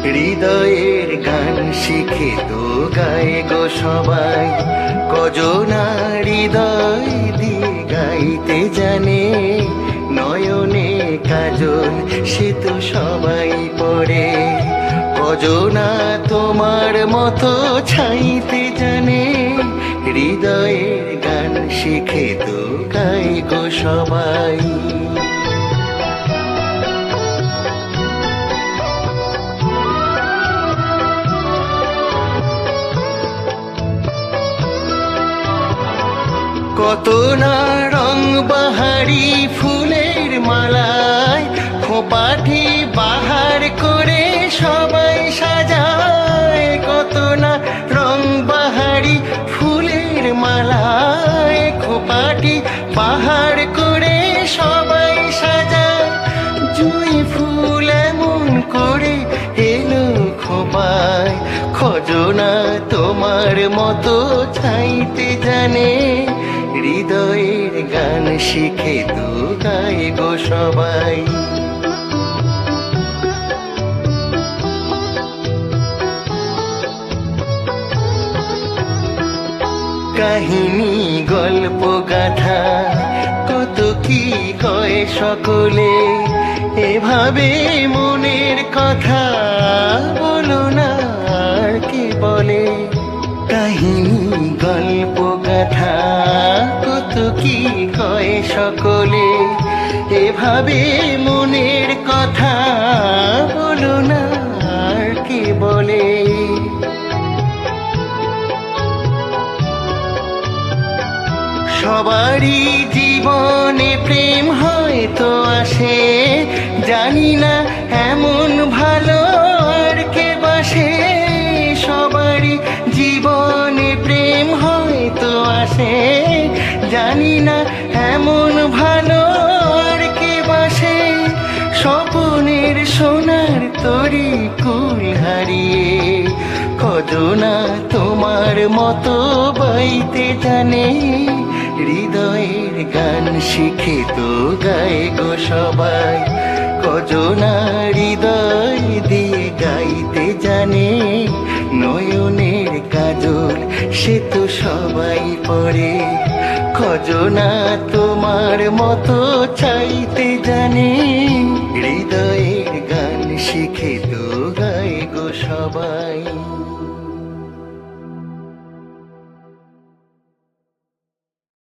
হৃদয়ের গান শিখে তো গায়ে গো সবাই, কজনা হৃদয় দিয়ে গাইতে জানে। নয়নে কাজল সে তো সবাই পড়ে, কজনা তোমার মতো ছাইতে জানে। হৃদয়ের গান শিখে তো গায় গো সবাই। কত না রং বাহারি ফুলের মালায় খোপাটি বাহার করে সবাই সাজায়। কত না রং বাহারি ফুলের মালায় খোপাটি বাহার করে সবাই সাজায়। জুঁই ফুল এমন করে এলো খোপায়, খজনা তোমার মতো ছাইতে জানে। হৃদয়ের গান শিখে তো গায় গো সবাই। কাহিনী গল্প গাথা কত কি কয় সকলে, এভাবে মনের কথা বলো না আর কে বলে। কাহিনী গল্প গাথা কত কি কয় সকলে, এভাবে মনের কথা বলো না আর কে বলে। সবারই জীবনে প্রেম হয়তো আসে, জানি না এমন ভালো আর কে বাসে। সবারই জীবনে প্রেম হয়তো আসে, জানি না এমন ভালো আর কে বাসে। স্বপনের সোনার তরি কুল হারিয়ে কজনা তোমার মতো বাইতে জানে। হৃদয়ের গান শিখে তো গায় গো সবাই, কজনা হৃদয় দিয়ে গাইতে জানে। নয়নের কাজল সে তো সবাই পড়ে, কজনা তোমার মতো চাইতে জানে। হৃদয়ের গান শিখে তো গায় গো সবাই।